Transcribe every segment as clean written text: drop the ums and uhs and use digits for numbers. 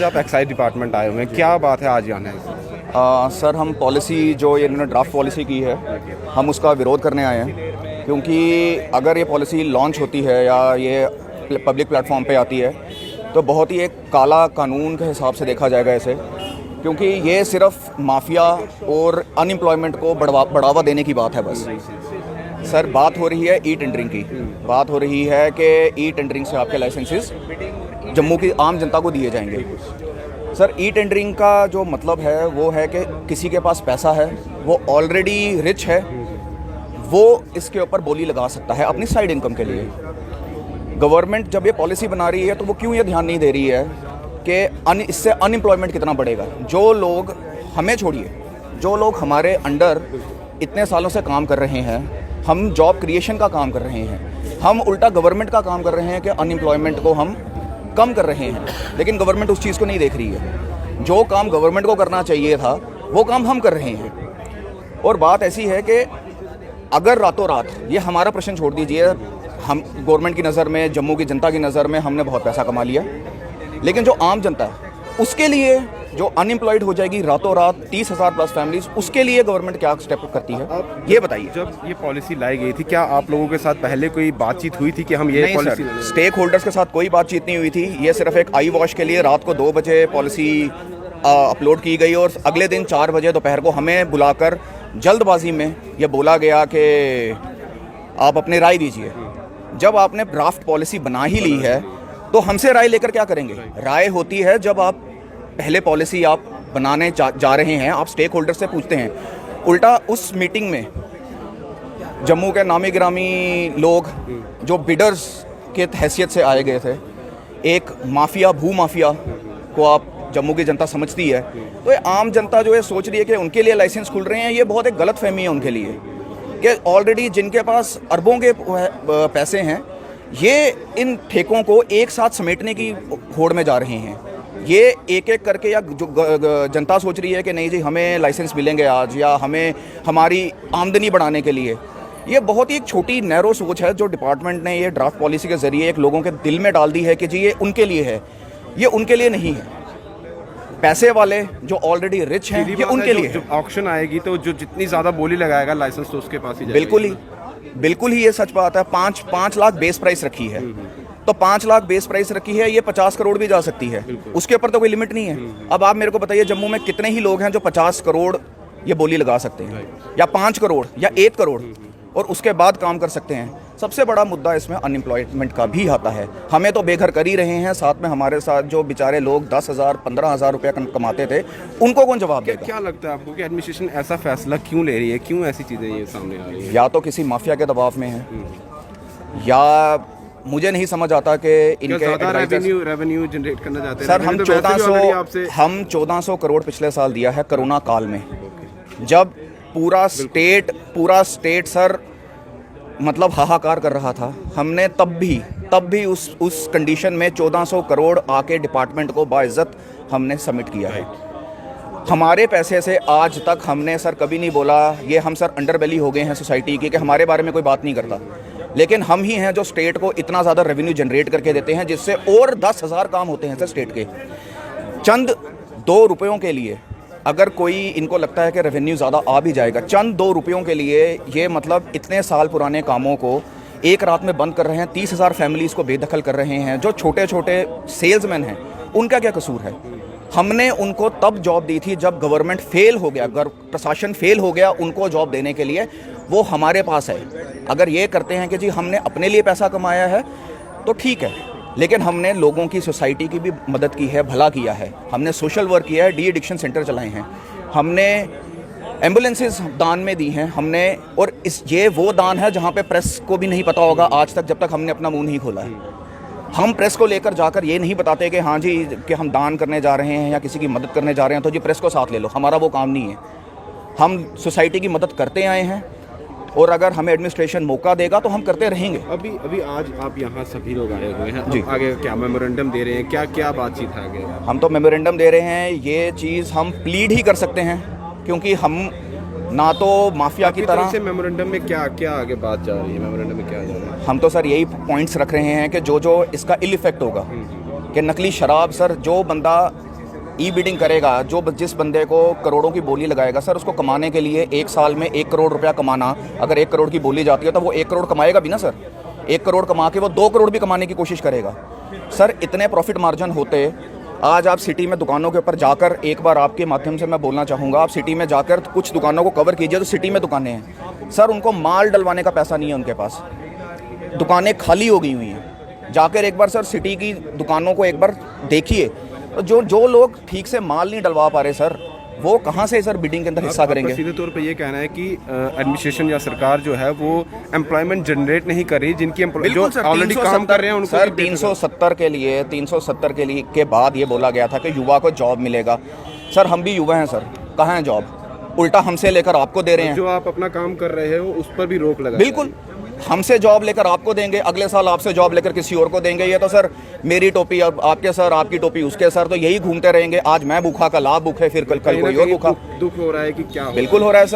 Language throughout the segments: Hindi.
आज आप एक्साइज डिपार्टमेंट आए हुए हैं, क्या बात है आज आना है? सर हम पॉलिसी जो ये इन्होंने ड्राफ्ट पॉलिसी की है, हम उसका विरोध करने आए हैं। क्योंकि अगर ये पॉलिसी लॉन्च होती है या ये पब्लिक प्लेटफॉर्म पे आती है तो बहुत ही एक काला कानून के हिसाब से देखा जाएगा इसे, क्योंकि ये सिर्फ माफिया और अनएम्प्लॉयमेंट को बढ़ावा देने की बात है बस। सर बात हो रही है ई टेंडरिंग की, बात हो रही है कि ई टेंडरिंग से आपके लाइसेंसेस जम्मू की आम जनता को दिए जाएंगे। सर ई टेंडरिंग का जो मतलब है वो है कि किसी के पास पैसा है, वो ऑलरेडी रिच है, वो इसके ऊपर बोली लगा सकता है अपनी साइड इनकम के लिए। गवर्नमेंट जब ये पॉलिसी बना रही है तो वो क्यों ये ध्यान नहीं दे रही है कि इससे अनएम्प्लॉयमेंट कितना बढ़ेगा। जो लोग, हमें छोड़िए, जो लोग हमारे अंडर इतने सालों से काम कर रहे हैं, हम जॉब क्रिएशन का काम कर रहे हैं, हम उल्टा गवर्नमेंट का काम कर रहे हैं कि अनएम्प्लॉयमेंट को हम कम कर रहे हैं, लेकिन गवर्नमेंट उस चीज़ को नहीं देख रही है। जो काम गवर्नमेंट को करना चाहिए था वो काम हम कर रहे हैं। और बात ऐसी है कि अगर रातों रात, ये हमारा प्रश्न छोड़ दीजिए, हम गवर्नमेंट की नज़र में, जम्मू की जनता की नज़र में हमने बहुत पैसा कमा लिया, लेकिन जो आम जनता है उसके लिए, जो अनएम्प्लॉयड हो जाएगी रातों रात 30,000 प्लस फैमिलीज, उसके लिए गवर्नमेंट क्या स्टेप करती है ये बताइए। जब ये पॉलिसी लाई गई थी, क्या आप लोगों के साथ पहले कोई बातचीत हुई थी कि हम ये पॉलिसी? स्टेक होल्डर्स के साथ कोई बातचीत नहीं हुई थी। ये सिर्फ एक आई वॉश के लिए रात को 2 बजे पॉलिसी अपलोड की गई और अगले दिन 4 बजे दोपहर को हमें बुलाकर जल्दबाजी में ये बोला गया कि आप अपनी राय दीजिए। जब आपने ड्राफ्ट पॉलिसी बना ही ली है तो हमसे राय लेकर क्या करेंगे? राय होती है जब आप पहले पॉलिसी आप बनाने जा रहे हैं, आप स्टेक होल्डर से पूछते हैं। उल्टा उस मीटिंग में जम्मू के नामी गिरामी लोग जो बिडर्स के हैसियत से आए गए थे, एक माफिया, भू माफिया को आप जम्मू की जनता समझती है, तो ये आम जनता जो है सोच रही है कि उनके लिए लाइसेंस खुल रहे हैं। ये बहुत एक गलत फहमी है उनके लिए कि ऑलरेडी जिनके पास अरबों के पैसे हैं, ये इन ठेकों को एक साथ समेटने की होड़ में जा रहे हैं। ये एक एक करके, या जो जनता सोच रही है कि नहीं जी हमें लाइसेंस मिलेंगे आज, या हमें हमारी आमदनी बढ़ाने के लिए। ये बहुत ही एक छोटी नैरो सोच है जो डिपार्टमेंट ने ये ड्राफ्ट पॉलिसी के ज़रिए एक लोगों के दिल में डाल दी है कि जी ये उनके लिए है। ये उनके लिए नहीं है। पैसे वाले जो ऑलरेडी रिच हैं, ये उनके लिए। जब ऑक्शन आएगी तो जो जितनी ज़्यादा बोली लगाएगा लाइसेंस तो उसके पास ही जाएगा। बिल्कुल ही ये सच बात है। 5 लाख बेस प्राइस रखी है, तो 5 लाख बेस प्राइस रखी है, ये 50 करोड़ भी जा सकती है, उसके ऊपर तो कोई लिमिट नहीं है। अब आप मेरे को बताइए जम्मू में कितने ही लोग हैं जो 50 करोड़ ये बोली लगा सकते हैं, या 5 करोड़ या 1 करोड़, और उसके बाद काम कर सकते हैं। सबसे बड़ा मुद्दा इसमें अनएम्प्लॉयमेंट का भी आता है। हमें तो बेघर कर ही रहे हैं, साथ में हमारे साथ जो बेचारे लोग 10,000 15,000 रुपया कमाते थे, उनको कौन जवाब देगा? क्या लगता है आपको कि एडमिनिस्ट्रेशन ऐसा फैसला क्यों ले रही है? क्यों ऐसी चीज़ें ये सामने आ रही है? या तो किसी माफिया के दबाव में है, या मुझे नहीं समझ आता कि इनके रेवेन्यू जनरेट करना चाहते हैं। सर हम 1400 करोड़ पिछले साल दिया है कोरोना काल में, जब पूरा स्टेट सर मतलब हाहाकार कर रहा था। हमने तब भी उस कंडीशन में 1400 करोड़ आके डिपार्टमेंट को बाइज्जत हमने सबमिट किया है। हमारे पैसे से आज तक हमने सर कभी नहीं बोला, ये हम सर अंडरबेली हो गए हैं सोसाइटी की कि हमारे बारे में कोई बात नहीं करता, लेकिन हम ही हैं जो स्टेट को इतना ज़्यादा रेवेन्यू जनरेट करके देते हैं, जिससे और 10,000 काम होते हैं सर स्टेट के। चंद 2 रुपयों के लिए अगर कोई इनको लगता है कि रेवेन्यू ज़्यादा आ भी जाएगा, चंद 2 रुपयों के लिए ये मतलब इतने साल पुराने कामों को एक रात में बंद कर रहे हैं। 30,000 फैमिलीज़ को बेदखल कर रहे हैं। जो छोटे छोटे सेल्समैन हैं उनका क्या कसूर है? हमने उनको तब जॉब दी थी जब गवर्नमेंट फेल हो गया, प्रशासन फेल हो गया, उनको जॉब देने के लिए वो हमारे पास है। अगर ये करते हैं कि जी हमने अपने लिए पैसा कमाया है तो ठीक है, लेकिन हमने लोगों की, सोसाइटी की भी मदद की है, भला किया है। हमने सोशल वर्क किया है, डी एडिक्शन सेंटर चलाए हैं, हमने एम्बुलेंसेस दान में दी हैं हमने। और ये वो दान है जहाँ पे प्रेस को भी नहीं पता होगा आज तक, जब तक हमने अपना मुंह नहीं खोला है। हम प्रेस को लेकर जाकर ये नहीं बताते कि हाँ जी कि हम दान करने जा रहे हैं या किसी की मदद करने जा रहे हैं तो जी प्रेस को साथ ले लो। हमारा वो काम नहीं है। हम सोसाइटी की मदद करते आए हैं, और अगर हमें एडमिनिस्ट्रेशन मौका देगा तो हम करते रहेंगे। अभी आज आप यहाँ सभी लोग आए हुए हैं जी, आगे क्या मेमोरेंडम दे रहे हैं? क्या बातचीत है आगे? हम तो मेमोरेंडम दे रहे हैं। ये चीज़ हम प्लीड ही कर सकते हैं, क्योंकि हम ना तो माफिया की तरह से मेमोरेंडम में क्या आगे बात जा रही है? मेमोरेंडम में क्या जा रहा है? हम तो सर यही पॉइंट्स रख रहे हैं कि जो इसका इल इफेक्ट होगा, कि नकली शराब, सर जो बंदा ई बिडिंग करेगा, जो जिस बंदे को करोड़ों की बोली लगाएगा सर, उसको कमाने के लिए 1 साल में 1 करोड़ रुपया कमाना, अगर 1 करोड़ की बोली जाती है तो वो 1 करोड़ कमाएगा भी ना सर। 1 करोड़ कमा के वो 2 करोड़ भी कमाने की कोशिश करेगा सर। इतने प्रॉफिट मार्जिन होते, आज आप सिटी में दुकानों के ऊपर जाकर, एक बार आपके माध्यम से मैं बोलना चाहूँगा, आप सिटी में जाकर कुछ दुकानों को कवर कीजिए तो सिटी में दुकानें हैं सर, उनको माल डलवाने का पैसा नहीं है उनके पास, दुकानें खाली हो गई हुई हैं। जाकर एक बार सर सिटी की दुकानों को एक बार देखिए, तो जो लोग ठीक से माल नहीं डलवा पा रहे सर, वो कहाँ से सर बिडिंग के अंदर हिस्सा करेंगे। सीधे तौर पे ये कहना है कि एडमिनिस्ट्रेशन या सरकार जो है वो एम्प्लॉयमेंट जनरेट नहीं कर रही, जिनकी जो ऑलरेडी काम कर रहे हैं उनको। सर 370 के लिए के बाद ये बोला गया था कि युवा को जॉब मिलेगा। सर हम भी युवा हैं सर, कहाँ है जॉब? उल्टा हमसे लेकर आपको दे रहे हैं। जो आप अपना काम कर रहे हो उस पर भी रोक लगा। बिल्कुल, हमसे जॉब लेकर आपको देंगे, अगले साल आपसे जॉब लेकर किसी और को देंगे। ये तो सर मेरी टोपी अब आपके सर, आपकी टोपी उसके सर, तो यही घूमते रहेंगे। आज मैं भूखा, कल आप भूखे, फिर कल कोई और भूखा। दुख हो रहा है कि क्या? बिल्कुल हो रहा है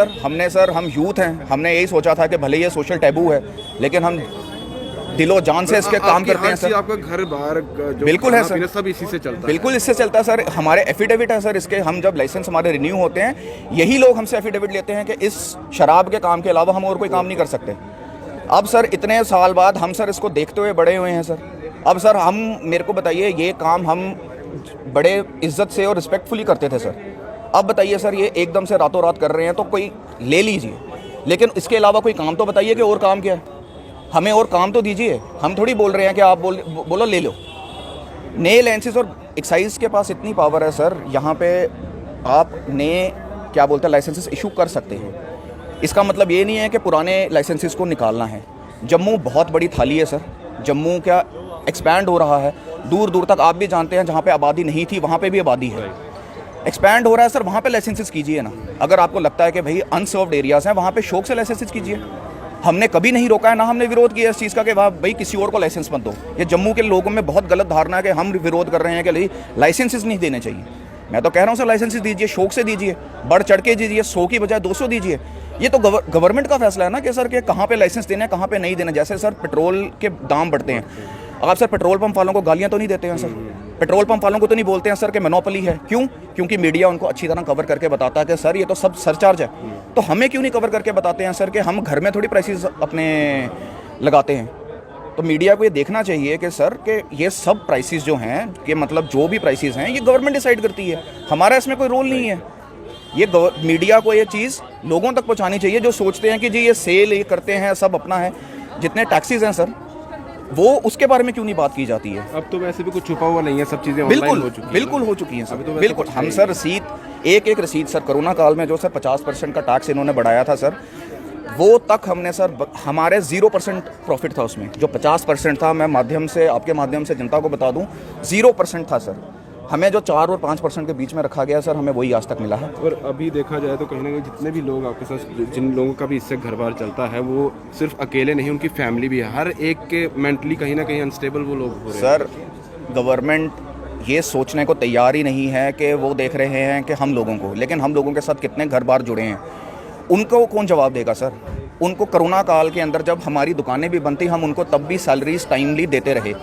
सर। हम यूथ हैं, हमने यही सोचा था कि भले ये सोशल टैबू है, लेकिन हम दिलो जान से इसके काम करते हैं सर। आपका घर बार बिल्कुल है सर, सब इसी से चलता है। बिल्कुल इससे चलता है सर। हमारे एफिडेविट है सर इसके, हम जब लाइसेंस हमारे रिन्यू होते हैं, यही लोग हमसे एफिडेविट लेते हैं कि इस शराब के काम के अलावा हम और कोई काम नहीं कर सकते। अब सर इतने साल बाद हम सर इसको देखते हुए बड़े हुए हैं सर। अब सर हम, मेरे को बताइए, ये काम हम बड़े इज्जत से और रिस्पेक्टफुली करते थे सर। अब बताइए सर, ये एकदम से रातों रात कर रहे हैं, तो कोई ले लीजिए, लेकिन इसके अलावा कोई काम तो बताइए कि और काम क्या है, हमें और काम तो दीजिए। हम थोड़ी बोल रहे हैं कि आप बोलो ले लो। नए लाइसेंस और एक्साइज के पास इतनी पावर है सर, यहाँ पे आप नए क्या बोलते हैं लाइसेंसेस इशू कर सकते हैं। इसका मतलब ये नहीं है कि पुराने लाइसेंसेस को निकालना है। जम्मू बहुत बड़ी थाली है सर, जम्मू क्या एक्सपैंड हो रहा है, दूर दूर तक आप भी जानते हैं, जहाँ पे आबादी नहीं थी वहाँ पे भी आबादी है, एक्सपैंड हो रहा है सर। वहाँ पे लाइसेंसेस कीजिए ना। अगर आपको लगता है कि भाई अनसर्व्ड एरियाज़ हैं, वहाँ पे शौक से लाइसेंसेस कीजिए। हमने कभी नहीं रोका है, ना हमने विरोध किया इस चीज़ का कि वाह भाई किसी और को लाइसेंस मत दो। ये जम्मू के लोगों में बहुत गलत धारणा है कि हम विरोध कर रहे हैं कि लाइसेंसेस नहीं देने चाहिए। मैं तो कह रहा हूँ सर, लाइसेंसेस दीजिए, शौक से दीजिए, बढ़ चढ़ के दीजिए, 100 की बजाय 200 दीजिए। ये तो गवर्नमेंट का फैसला है ना कि सर कि कहाँ पे लाइसेंस देना है, कहाँ पे नहीं देना। जैसे सर पेट्रोल के दाम बढ़ते हैं, आप सर पेट्रोल पंप वालों को गालियाँ तो नहीं देते हैं सर, पेट्रोल पंप वालों को तो नहीं बोलते हैं सर कि मोनोपोली है। क्यों? क्योंकि मीडिया उनको अच्छी तरह कवर करके बताता है कि सर ये तो सब सरचार्ज है। तो हमें क्यों नहीं कवर करके बताते हैं सर कि हम घर में थोड़ी प्राइसेस अपने लगाते हैं। तो मीडिया को ये देखना चाहिए कि सर कि ये सब प्राइसेस जो हैं, कि मतलब जो भी प्राइसेस हैं, ये गवर्नमेंट डिसाइड करती है, हमारा इसमें कोई रोल नहीं है। ये मीडिया को ये चीज़ लोगों तक पहुंचानी चाहिए, जो सोचते हैं कि जी ये सेल ये करते हैं, सब अपना है। जितने टैक्सेस हैं सर, वो उसके बारे में क्यों नहीं बात की जाती है? अब तो वैसे भी कुछ छुपा हुआ नहीं है, सब चीज़ें बिल्कुल हो चुकी हैं। बिल्कुल हो चुकी हैं सर, तो बिल्कुल। हम सर रसीद, एक रसीद सर, कोरोना काल में जो सर 50% का टैक्स इन्होंने बढ़ाया था सर, वो तक हमने सर, हमारे 0% प्रॉफिट था उसमें। जो 50% था, मैं माध्यम से, आपके माध्यम से जनता को बता दूं, 0% था सर। हमें जो 4 और 5% के बीच में रखा गया सर, हमें वही आज तक मिला है। और अभी देखा जाए तो कहीं ना कहीं जितने भी लोग आपके साथ, जिन लोगों का भी इससे घर बार चलता है, वो सिर्फ अकेले नहीं, उनकी फैमिली भी है। हर एक के मेंटली कहीं ना कहीं अनस्टेबल वो लोग हो रहे हैं। सर गवर्नमेंट ये सोचने को तैयार ही नहीं है कि वो देख रहे हैं कि हम लोगों को, लेकिन हम लोगों के साथ कितने घर बार जुड़े हैं, उनको कौन जवाब देगा सर? उनको कोरोना काल के अंदर जब हमारी दुकानें भी बंद थी, हम उनको तब भी सैलरीज टाइमली देते रहे।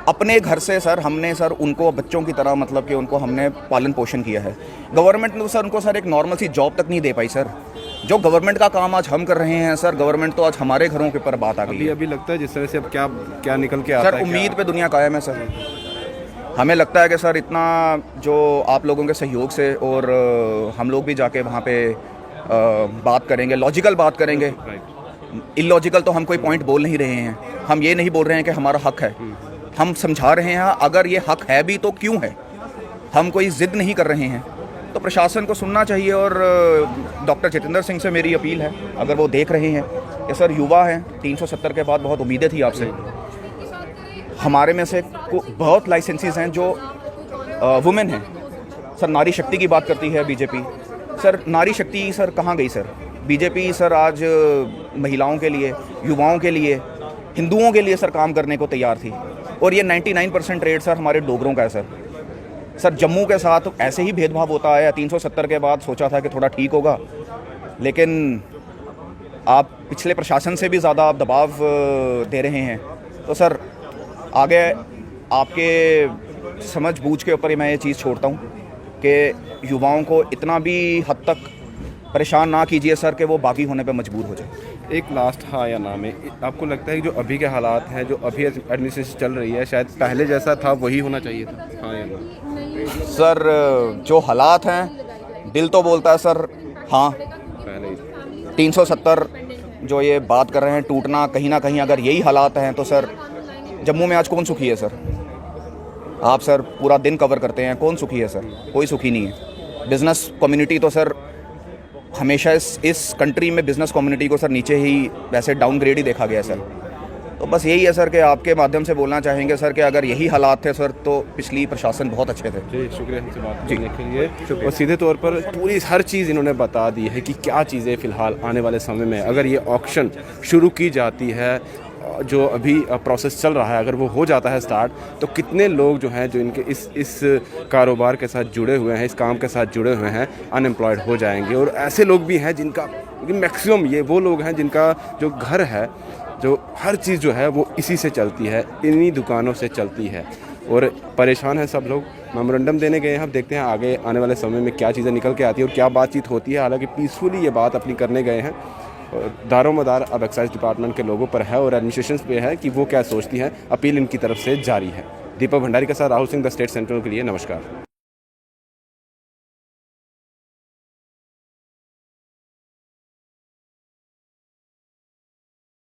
अपने घर से सर हमने सर उनको बच्चों की तरह, मतलब कि उनको हमने पालन पोषण किया है। गवर्नमेंट ने सर उनको सर एक नॉर्मल सी जॉब तक नहीं दे पाई सर। जो गवर्नमेंट का काम आज हम कर रहे हैं सर, गवर्नमेंट तो आज हमारे घरों के ऊपर बात आ गई है। अभी लगता है जिस तरह से अब क्या निकल के आता है सर, उम्मीद पे दुनिया कायम है सर। हमें लगता है कि सर इतना जो आप लोगों के सहयोग से, और हम लोग भी जाके वहाँ पे बात करेंगे, लॉजिकल बात करेंगे। इलॉजिकल तो हम कोई पॉइंट बोल नहीं रहे हैं। हम ये नहीं बोल रहे हैं कि हमारा हक है, हम समझा रहे हैं अगर ये हक है भी तो क्यों है। हम कोई ज़िद नहीं कर रहे हैं। तो प्रशासन को सुनना चाहिए। और डॉक्टर जितेंद्र सिंह से मेरी अपील है, अगर वो देख रहे हैं कि सर युवा हैं, 370 के बाद बहुत उम्मीदें थी आपसे। हमारे में से बहुत लाइसेंसेस हैं जो वुमेन हैं सर। नारी शक्ति की बात करती है बीजेपी सर, नारी शक्ति सर कहाँ गई सर? बीजेपी सर आज महिलाओं के लिए, युवाओं के लिए, हिंदुओं के लिए सर काम करने को तैयार थी। और ये 99% रेट सर हमारे डोगरों का है सर। सर जम्मू के साथ ऐसे ही भेदभाव होता है। 370 के बाद सोचा था कि थोड़ा ठीक होगा, लेकिन आप पिछले प्रशासन से भी ज़्यादा आप दबाव दे रहे हैं। तो सर आगे आपके समझ बूझ के ऊपर ही मैं ये चीज़ छोड़ता हूँ। कि युवाओं को इतना भी हद तक परेशान ना कीजिए सर कि वो बागी होने पे मजबूर हो जाए। एक लास्ट हाँ या ना में आपको लगता है कि जो अभी के हालात हैं, जो अभी एडमिनिस्ट्रेशन चल रही है, शायद पहले जैसा था वही होना चाहिए था, हाँ या ना? सर जो हालात हैं, दिल तो बोलता है सर हाँ। पहले ही 370 जो ये बात कर रहे हैं टूटना, कहीं ना कहीं अगर यही हालात हैं तो सर जम्मू में आज कौन सुखी है सर? आप सर पूरा दिन कवर करते हैं, कौन सुखी है सर? कोई सुखी नहीं है। बिज़नेस कम्युनिटी तो सर हमेशा इस कंट्री में बिज़नेस कम्युनिटी को सर नीचे ही वैसे डाउनग्रेड ही देखा गया है सर। तो बस यही है सर कि आपके माध्यम से बोलना चाहेंगे सर कि अगर यही हालात थे सर तो पिछली प्रशासन बहुत अच्छे थे। जी शुक्रिया हमसे बात करने के लिए। और सीधे तौर पर पूरी हर चीज़ इन्होंने बता दी है कि क्या चीज़ें फ़िलहाल आने वाले समय में अगर ये ऑक्शन शुरू की जाती है, जो अभी प्रोसेस चल रहा है, अगर वो हो जाता है स्टार्ट, तो कितने लोग जो हैं जो इनके इस कारोबार के साथ जुड़े हुए हैं, इस काम के साथ जुड़े हुए हैं, अनएम्प्लॉयड हो जाएंगे। और ऐसे लोग भी हैं जिनका मैक्सिमम ये वो लोग हैं जिनका जो घर है, जो हर चीज़ जो है वो इसी से चलती है, इन्हीं दुकानों से चलती है, और परेशान हैं सब लोग। मेमोरेंडम देने गए हैं, हम देखते हैं आगे आने वाले समय में क्या चीज़ें निकल के आती है और क्या बातचीत होती है। हालांकि पीसफुली ये बात अपनी करने गए हैं, दारोमदार अब एक्साइज डिपार्टमेंट के लोगों पर है और एडमिनिस्ट्रेशन पे है कि वो क्या सोचती है। अपील इनकी तरफ से जारी है। दीपक भंडारी के साथ Rahul Singh, the state central के लिए नमस्कार।